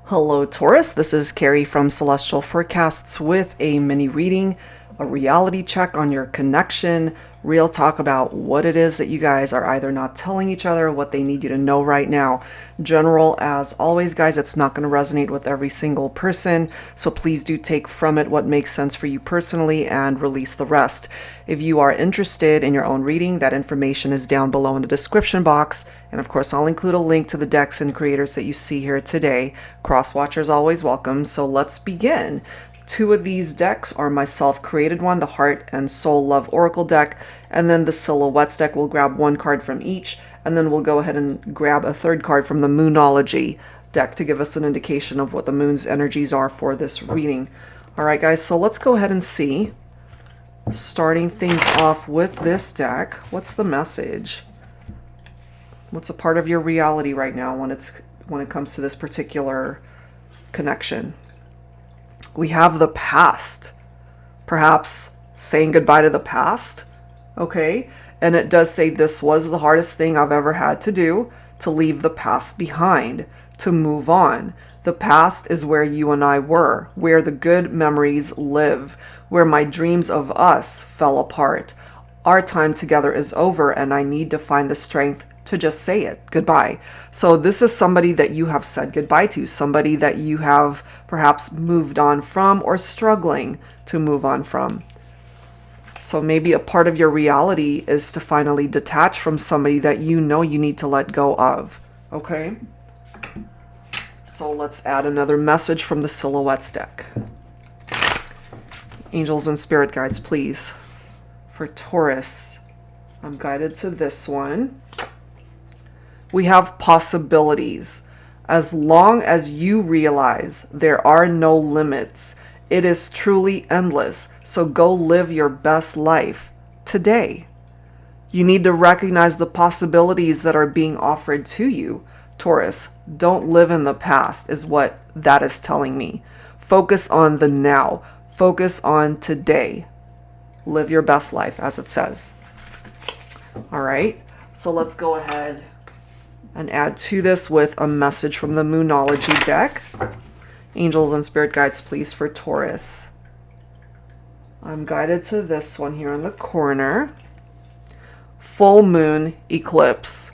Hello, Taurus. This is Carrie from Celestial Forecasts with a mini reading, a reality check on your connection, real talk about what it is that you guys are either not telling each other, what they need you to know right now. General, as always, guys, it's not going to resonate with every single person, so please do take from it what makes sense for you personally and release the rest. If you are interested in your own reading, that information is down below in the description box. And of course, I'll include a link to the decks and creators that you see here today. Cross-watchers always welcome, so let's begin. Two of these decks are my self-created one, the Heart and Soul Love Oracle deck, and then the Silhouettes deck. We'll grab one card from each, and then we'll go ahead and grab a third card from the Moonology deck to give us an indication of what the moon's energies are for this reading. All right, guys, so let's go ahead and see. Starting things off with this deck, what's the message? What's a part of your reality right now when it comes to this particular connection? We have the past, perhaps saying goodbye to the past, okay? And it does say this was the hardest thing I've ever had to do, to leave the past behind, to move on. The past is where you and I were, where the good memories live, where my dreams of us fell apart. Our time together is over, and I need to find the strength to just say it, goodbye. So this is somebody that you have said goodbye to, somebody that you have perhaps moved on from or struggling to move on from. So maybe a part of your reality is to finally detach from somebody that you know you need to let go of, okay? So let's add another message from the Silhouettes deck. Angels and spirit guides, please. For Taurus, I'm guided to this one. We have possibilities. As long as you realize there are no limits, it is truly endless. So go live your best life today. You need to recognize the possibilities that are being offered to you. Taurus, don't live in the past is what that is telling me. Focus on the now. Focus on today. Live your best life, as it says. All right, so let's go ahead and add to this with a message from the Moonology deck. Angels and spirit guides, please, for Taurus. I'm guided to this one here in the corner. Full moon eclipse.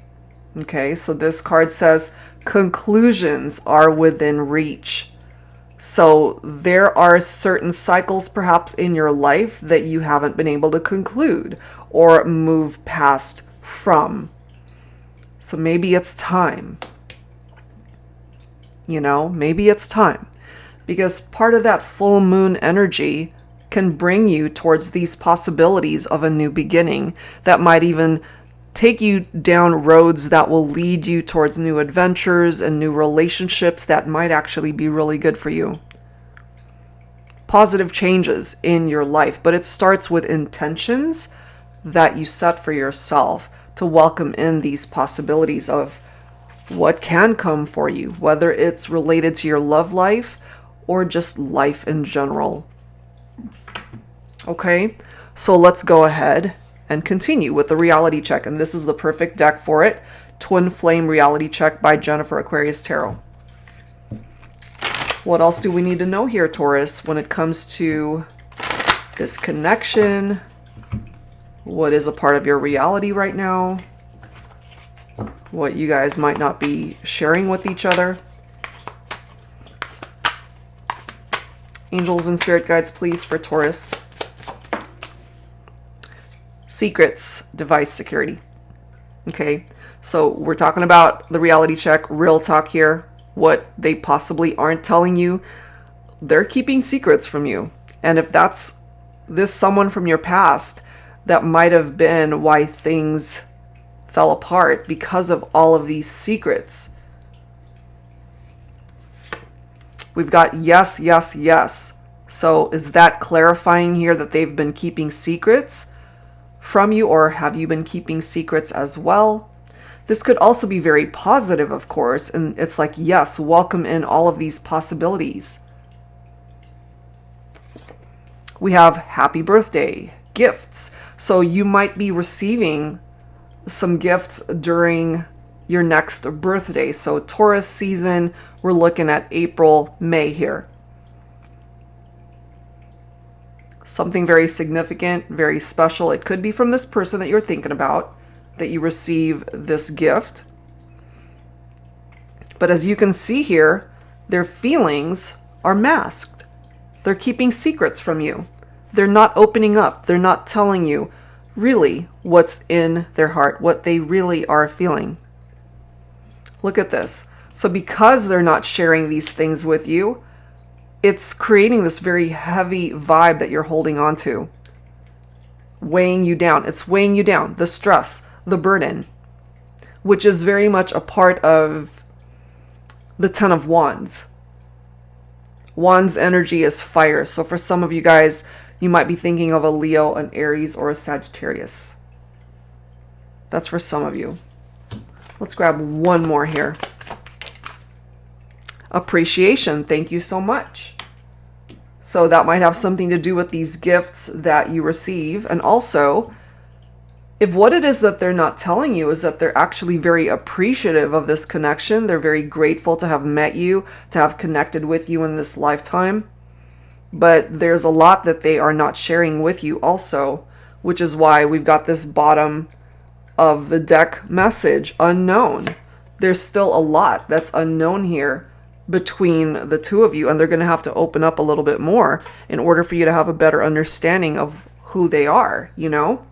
Okay, so this card says conclusions are within reach. So there are certain cycles perhaps in your life that you haven't been able to conclude or move past from. So maybe it's time. You know, maybe it's time. Because part of that full moon energy can bring you towards these possibilities of a new beginning that might even take you down roads that will lead you towards new adventures and new relationships that might actually be really good for you. Positive changes in your life, but it starts with intentions that you set for yourself to welcome in these possibilities of what can come for you, whether it's related to your love life or just life in general. Okay, so let's go ahead and continue with the reality check. And this is the perfect deck for it. Twin Flame Reality Check by Jennifer Aquarius Tarot. What else do we need to know here, Taurus, when it comes to this connection? What is a part of your reality right now? What you guys might not be sharing with each other? Angels and spirit guides, please, for Taurus. Secrets, device security. Okay, so we're talking about the reality check, real talk here. What they possibly aren't telling you, they're keeping secrets from you. And if that's this someone from your past, that might have been why things fell apart, because of all of these secrets. We've got yes, yes, yes. So is that clarifying here that they've been keeping secrets from you, or have you been keeping secrets as well? This could also be very positive, of course, and it's like, yes, welcome in all of these possibilities. We have happy birthday, gifts. So you might be receiving some gifts during your next birthday. So Taurus season, we're looking at April, May here. Something very significant, very special. It could be from this person that you're thinking about, that you receive this gift. But as you can see here, their feelings are masked. They're keeping secrets from you. They're not opening up. They're not telling you really what's in their heart, what they really are feeling. Look at this. So because they're not sharing these things with you, it's creating this very heavy vibe that you're holding on to, weighing you down. It's weighing you down, the stress, the burden, which is very much a part of the Ten of Wands. Wands energy is fire. So for some of you guys, you might be thinking of a Leo, an Aries, or a Sagittarius. That's for some of you. Let's grab one more here. Appreciation. Thank you so much. So that might have something to do with these gifts that you receive. And also, if what it is that they're not telling you is that they're actually very appreciative of this connection, they're very grateful to have met you, to have connected with you in this lifetime. But there's a lot that they are not sharing with you also, which is why we've got this bottom of the deck message, unknown. There's still a lot that's unknown here between the two of you, and they're going to have to open up a little bit more in order for you to have a better understanding of who they are, you know?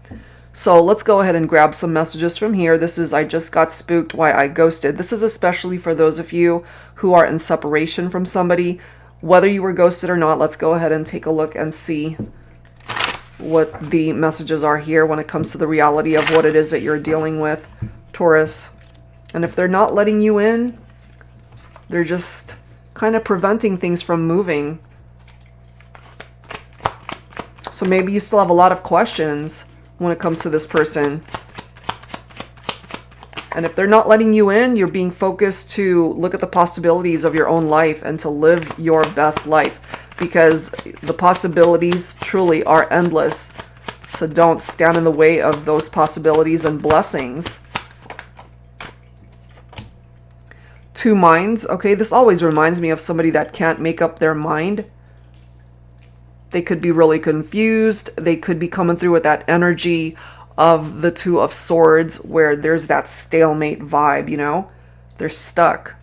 So let's go ahead and grab some messages from here. This is I Just Got Spooked, Why I Ghosted. This is especially for those of you who are in separation from somebody. Whether you were ghosted or not, let's go ahead and take a look and see what the messages are here when it comes to the reality of what it is that you're dealing with, Taurus. And if they're not letting you in, they're just kind of preventing things from moving. So maybe you still have a lot of questions when it comes to this person. And if they're not letting you in, you're being focused to look at the possibilities of your own life and to live your best life, because the possibilities truly are endless. So don't stand in the way of those possibilities and blessings. Two minds. Okay, this always reminds me of somebody that can't make up their mind. They could be really confused. They could be coming through with that energy of the Two of Swords, where there's that stalemate vibe, you know? They're stuck.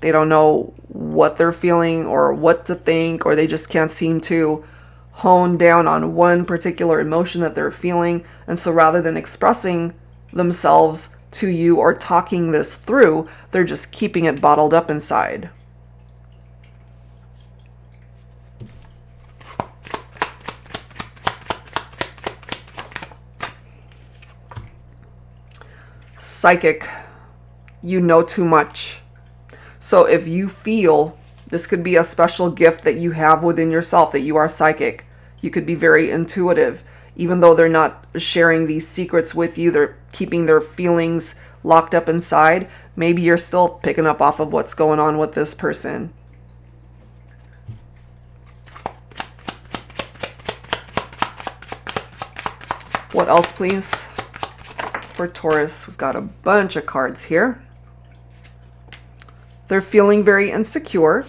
They don't know what they're feeling or what to think, or they just can't seem to hone down on one particular emotion that they're feeling. And so rather than expressing themselves to you or talking this through, they're just keeping it bottled up inside. Psychic, you know too much. So if you feel this could be a special gift that you have within yourself, that you are psychic, you could be very intuitive. Even though they're not sharing these secrets with you, they're keeping their feelings locked up inside. Maybe you're still picking up off of what's going on with this person. What else, please? For Taurus, we've got a bunch of cards here. They're feeling very insecure.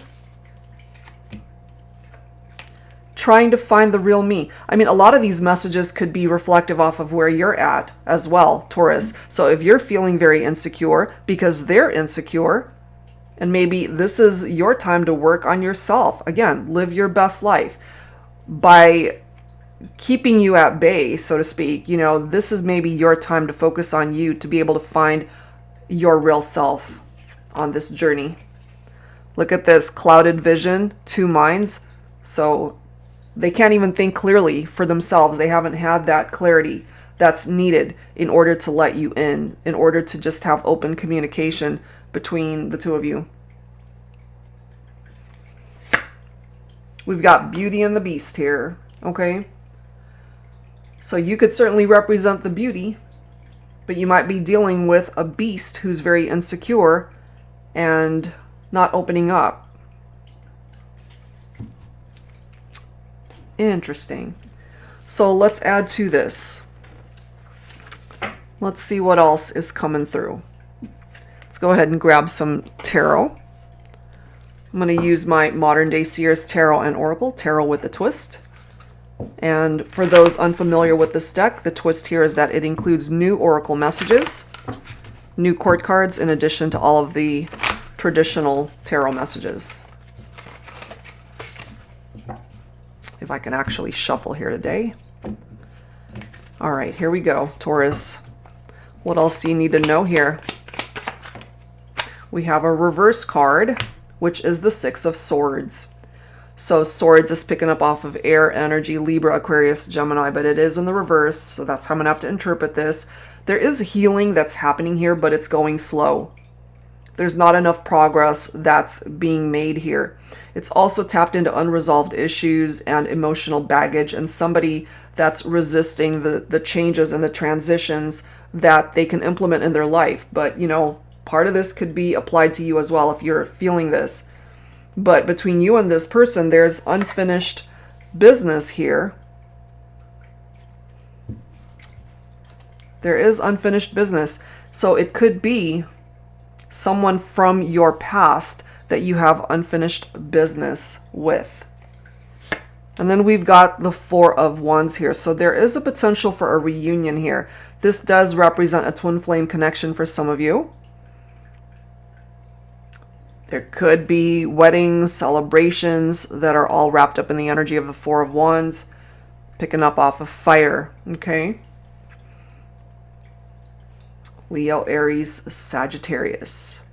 Trying to find the real me. I mean, a lot of these messages could be reflective off of where you're at as well, Taurus. So if you're feeling very insecure because they're insecure, and maybe this is your time to work on yourself. Again, live your best life. By keeping you at bay, so to speak, you know, this is maybe your time to focus on you, to be able to find your real self on this journey. Look at this, clouded vision, two minds. So they can't even think clearly for themselves. They haven't had that clarity that's needed in order to let you in order to just have open communication between the two of you. We've got Beauty and the Beast here, okay? So you could certainly represent the beauty, but you might be dealing with a beast who's very insecure and not opening up. Interesting. So let's add to this. Let's see what else is coming through. go ahead and grab some tarot. I'm going to use my Modern Day Seers Tarot and Oracle, Tarot with a Twist. And for those unfamiliar with this deck, the twist here is that it includes new Oracle messages, new court cards, in addition to all of the traditional tarot messages. If I can actually shuffle here today. All right, here we go, Taurus. What else do you need to know here? We have a reverse card, which is the Six of Swords. So Swords is picking up off of air energy, Libra, Aquarius, Gemini, but it is in the reverse. So that's how I'm going to have to interpret this. There is healing that's happening here, but it's going slow. There's not enough progress that's being made here. It's also tapped into unresolved issues and emotional baggage, and somebody that's resisting the changes and the transitions that they can implement in their life. But, you know, part of this could be applied to you as well if you're feeling this. But between you and this person, there's unfinished business here. There is unfinished business. So it could be someone from your past that you have unfinished business with. And then we've got the Four of Wands here. So there is a potential for a reunion here. This does represent a twin flame connection for some of you. There could be weddings, celebrations that are all wrapped up in the energy of the Four of Wands, picking up off of fire, okay? Leo, Aries, Sagittarius.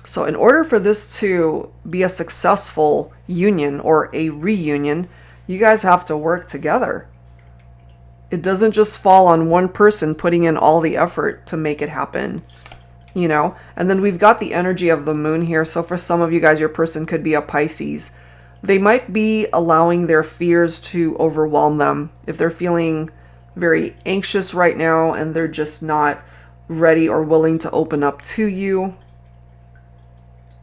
So in order for this to be a successful union or a reunion, you guys have to work together. It doesn't just fall on one person putting in all the effort to make it happen. You know, and then we've got the energy of the moon here. So for some of you guys, your person could be a Pisces. They might be allowing their fears to overwhelm them. If they're feeling very anxious right now and they're just not ready or willing to open up to you.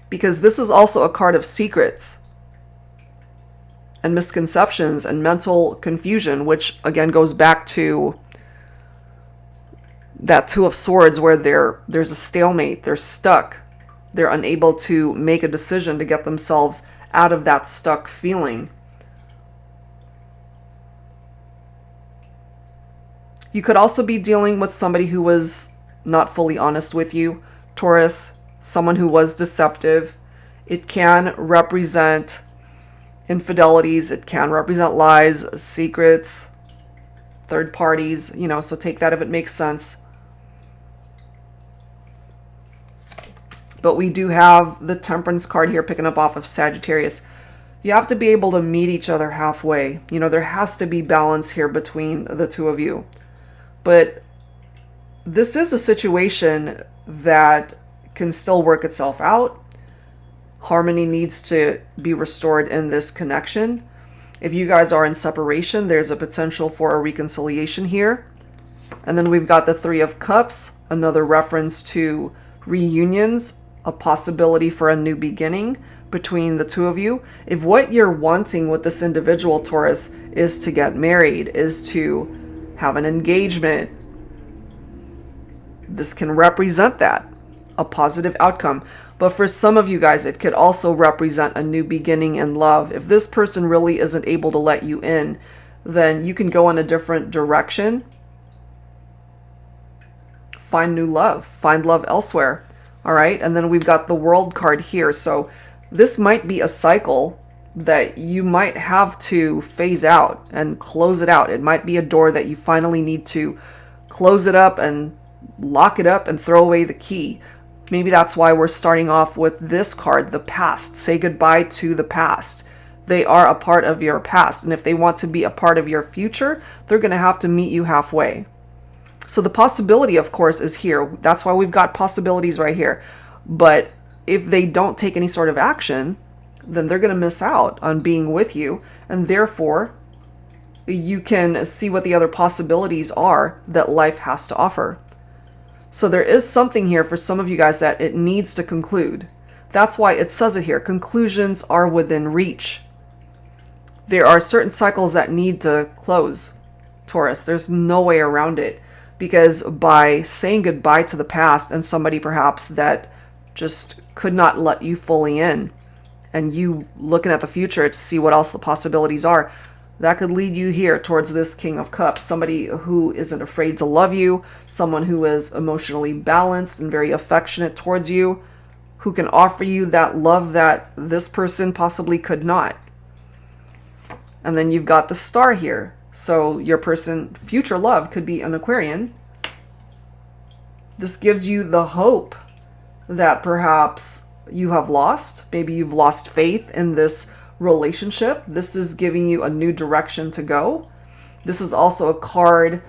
Because this is also a card of secrets and misconceptions and mental confusion, which again goes back to that Two of Swords where there's a stalemate, they're stuck, they're unable to make a decision to get themselves out of that stuck feeling. You could also be dealing with somebody who was not fully honest with you, Taurus, someone who was deceptive. It can represent infidelities, it can represent lies, secrets, third parties, you know, so take that if it makes sense. But we do have the Temperance card here picking up off of Sagittarius. You have to be able to meet each other halfway. You know, there has to be balance here between the two of you. But this is a situation that can still work itself out. Harmony needs to be restored in this connection. If you guys are in separation, there's a potential for a reconciliation here. And then we've got the Three of Cups, another reference to reunions, a possibility for a new beginning between the two of you. If what you're wanting with this individual, Taurus, is to get married, is to have an engagement, this can represent that, a positive outcome. But for some of you guys, it could also represent a new beginning in love. If this person really isn't able to let you in, then you can go in a different direction. Find new love. Find love elsewhere. All right. And then we've got the World card here. So this might be a cycle that you might have to phase out and close it out. It might be a door that you finally need to close it up and lock it up and throw away the key. Maybe that's why we're starting off with this card, the past. Say goodbye to the past. They are a part of your past. And if they want to be a part of your future, they're going to have to meet you halfway. So the possibility, of course, is here. That's why we've got possibilities right here. But if they don't take any sort of action, then they're going to miss out on being with you. And therefore, you can see what the other possibilities are that life has to offer. So there is something here for some of you guys that it needs to conclude. That's why it says it here. Conclusions are within reach. There are certain cycles that need to close, Taurus. There's no way around it. because by saying goodbye to the past and somebody perhaps that just could not let you fully in, and you looking at the future to see what else the possibilities are, that could lead you here towards this King of Cups, somebody who isn't afraid to love you, someone who is emotionally balanced and very affectionate towards you, who can offer you that love that this person possibly could not. And then you've got the Star here. So your person, future love, could be an Aquarian. This gives you the hope that perhaps you have lost. Maybe you've lost faith in this relationship. This is giving you a new direction to go. This is also a card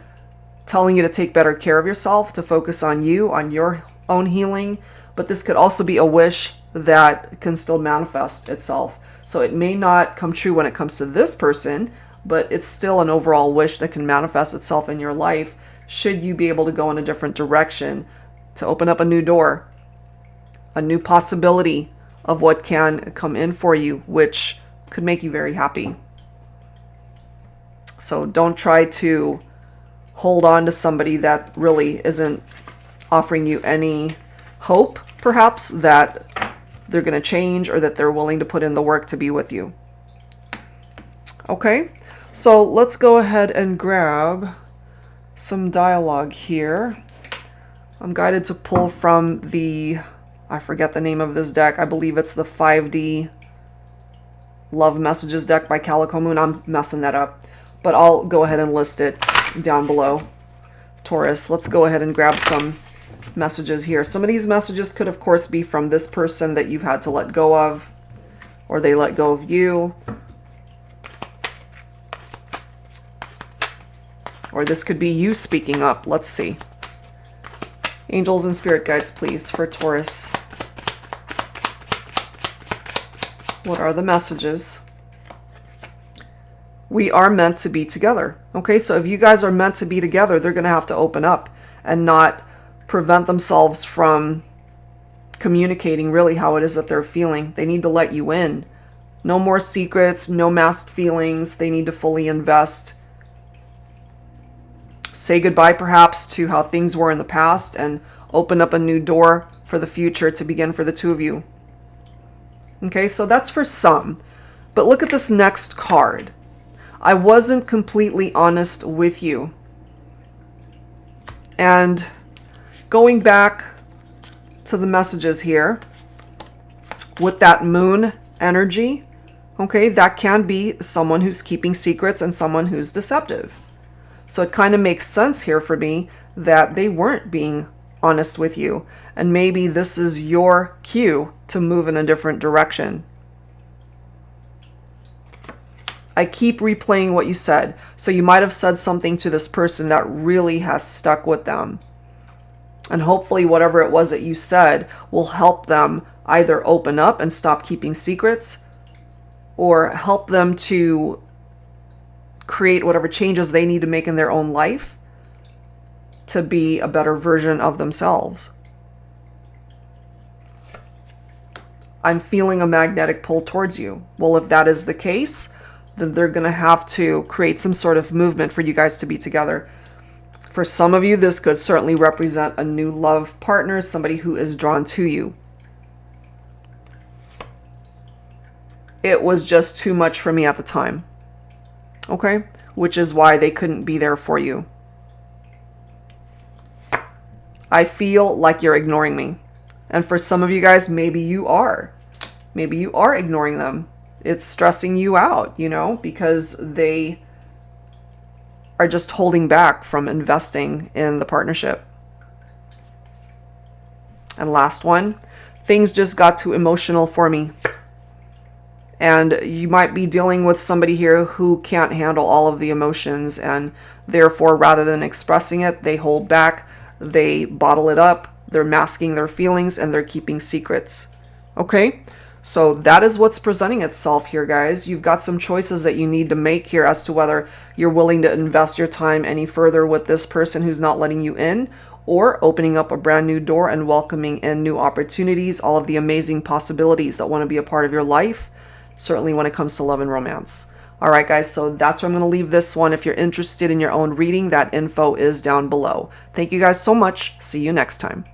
telling you to take better care of yourself, to focus on you, on your own healing. But this could also be a wish that can still manifest itself. So it may not come true when it comes to this person, but it's still an overall wish that can manifest itself in your life, should you be able to go in a different direction, to open up a new door, a new possibility of what can come in for you, which could make you very happy. So don't try to hold on to somebody that really isn't offering you any hope, perhaps, that they're going to change or that they're willing to put in the work to be with you. Okay, so let's go ahead and grab some dialogue here. I'm guided to pull from the, I forget the name of this deck. I believe it's the 5D Love Messages deck by Calico Moon. I'm messing that up, but I'll go ahead and list it down below. Taurus, let's go ahead and grab some messages here. Some of these messages could, of course, be from this person that you've had to let go of, or they let go of you. Or this could be you speaking up. Let's see. Angels and spirit guides, please, for Taurus. What are the messages? We are meant to be together. Okay, so if you guys are meant to be together, they're going to have to open up and not prevent themselves from communicating really how it is that they're feeling. They need to let you in. No more secrets, no masked feelings. They need to fully invest. Say goodbye perhaps to how things were in the past and open up a new door for the future to begin for the two of you. Okay, so that's for some. But look at this next card. I wasn't completely honest with you. And going back to the messages here, with that moon energy, okay, that can be someone who's keeping secrets and someone who's deceptive. So it kind of makes sense here for me that they weren't being honest with you. And maybe this is your cue to move in a different direction. I keep replaying what you said. So you might have said something to this person that really has stuck with them. And hopefully whatever it was that you said will help them either open up and stop keeping secrets, or help them to create whatever changes they need to make in their own life to be a better version of themselves. I'm feeling a magnetic pull towards you. Well, if that is the case, then they're going to have to create some sort of movement for you guys to be together. For some of you, this could certainly represent a new love partner, somebody who is drawn to you. It was just too much for me at the time. Okay? Which is why they couldn't be there for you. I feel like you're ignoring me. And for some of you guys, maybe you are. Maybe you are ignoring them. It's stressing you out, you know, because they are just holding back from investing in the partnership. And last one, things just got too emotional for me. And you might be dealing with somebody here who can't handle all of the emotions, and therefore, rather than expressing it, they hold back, they bottle it up, they're masking their feelings, and they're keeping secrets. Okay? So that is what's presenting itself here, guys. You've got some choices that you need to make here as to whether you're willing to invest your time any further with this person who's not letting you in, or opening up a brand new door and welcoming in new opportunities, all of the amazing possibilities that want to be a part of your life. Certainly when it comes to love and romance. All right, guys, so that's where I'm going to leave this one. If you're interested in your own reading, that info is down below. Thank you guys so much. See you next time.